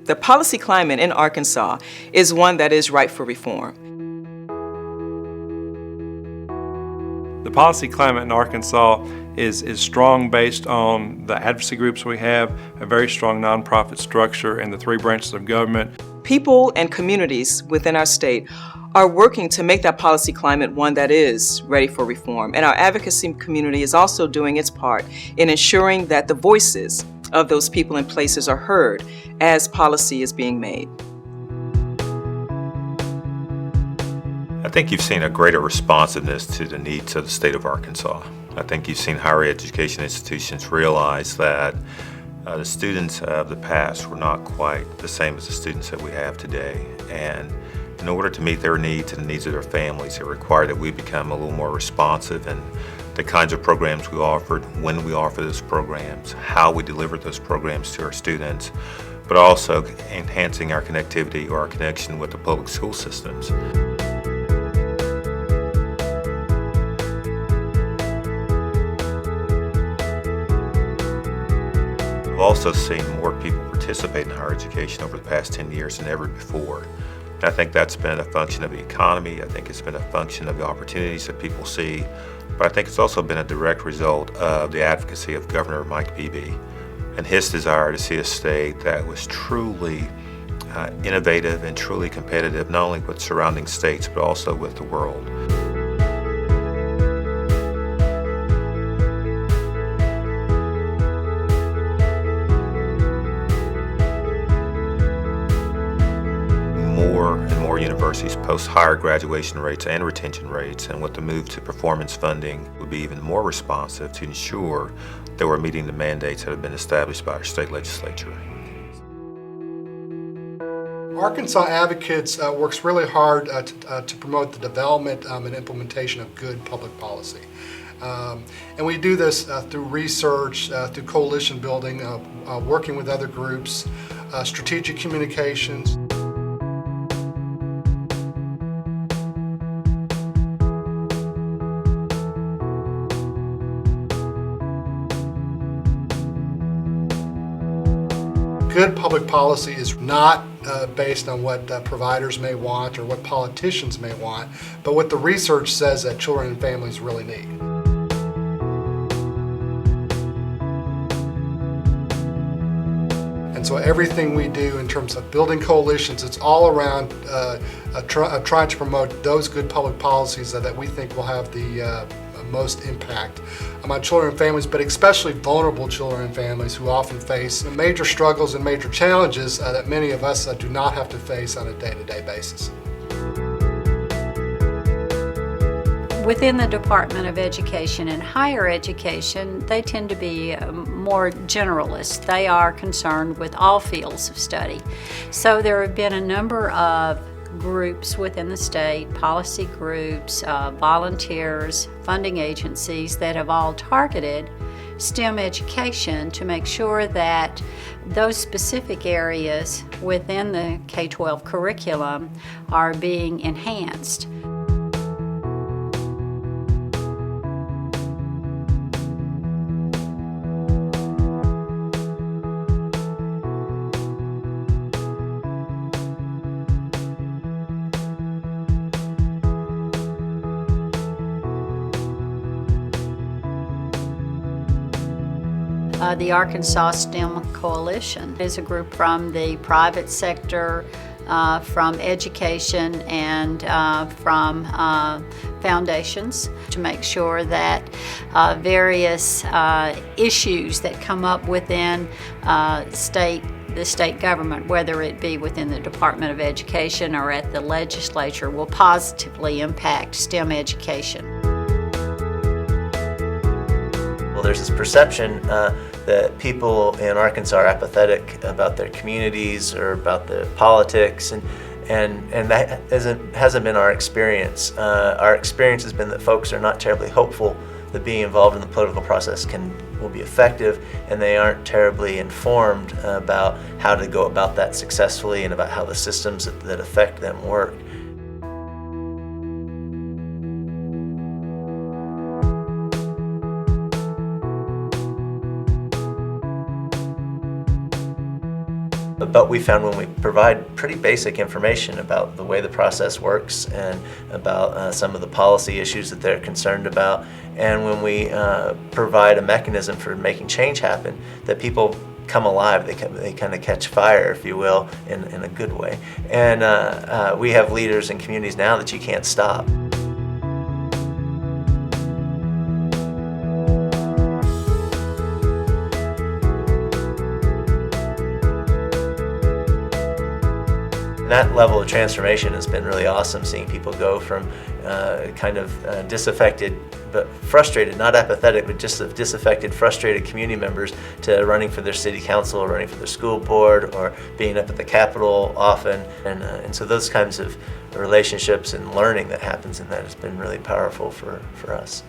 The policy climate in Arkansas is one that is ripe for reform. The policy climate in Arkansas is strong based on the advocacy groups we have, a very strong nonprofit structure, and the three branches of government. People and communities within our state are working to make that policy climate one that is ready for reform. And our advocacy community is also doing its part in ensuring that the voices of those people and places are heard as policy is being made. I think you've seen a greater responsiveness to the needs of the state of Arkansas. I think you've seen higher education institutions realize that the students of the past were not quite the same as the students that we have today. And in order to meet their needs and the needs of their families, it required that we become a little more responsive in the kinds of programs we offered, when we offer those programs, how we deliver those programs to our students, but also enhancing our connectivity or our connection with the public school systems. We've also seen more people participate in higher education over the past 10 years than ever before. And I think that's been a function of the economy. I think it's been a function of the opportunities that people see. But I think it's also been a direct result of the advocacy of Governor Mike Beebe and his desire to see a state that was truly innovative and truly competitive, not only with surrounding states, but also with the world. More and more universities post higher graduation rates and retention rates, and with the move to performance funding, would be even more responsive to ensure that we're meeting the mandates that have been established by our state legislature. Arkansas Advocates works really hard to promote the development and implementation of good public policy. And we do this through research, through coalition building, working with other groups, strategic communications. Good public policy is not based on what providers may want or what politicians may want, but what the research says that children and families really need. And so everything we do in terms of building coalitions, it's all around trying to promote those good public policies that we think will have the most impact on children and families, but especially vulnerable children and families who often face major struggles and major challenges that many of us do not have to face on a day-to-day basis. Within the Department of Education and Higher Education, they tend to be more generalist. They are concerned with all fields of study. So there have been a number of groups within the state, policy groups, volunteers, funding agencies that have all targeted STEM education to make sure that those specific areas within the K-12 curriculum are being enhanced. The Arkansas STEM Coalition is a group from the private sector, from education, and from foundations to make sure that various issues that come up within the state government, whether it be within the Department of Education or at the legislature, will positively impact STEM education. Well, there's this perception that people in Arkansas are apathetic about their communities or about the politics, and that hasn't been our experience. Our experience has been that folks are not terribly hopeful that being involved in the political process will be effective, and they aren't terribly informed about how to go about that successfully and about how the systems that affect them work. But we found when we provide pretty basic information about the way the process works and about some of the policy issues that they're concerned about, and when we provide a mechanism for making change happen, that people come alive, they kind of catch fire, if you will, in a good way. And we have leaders in communities now that you can't stop. That level of transformation has been really awesome, seeing people go from kind of disaffected but frustrated, not apathetic, but just disaffected, frustrated community members to running for their city council, or running for their school board, or being up at the Capitol often. And so those kinds of relationships and learning that happens in that has been really powerful for us.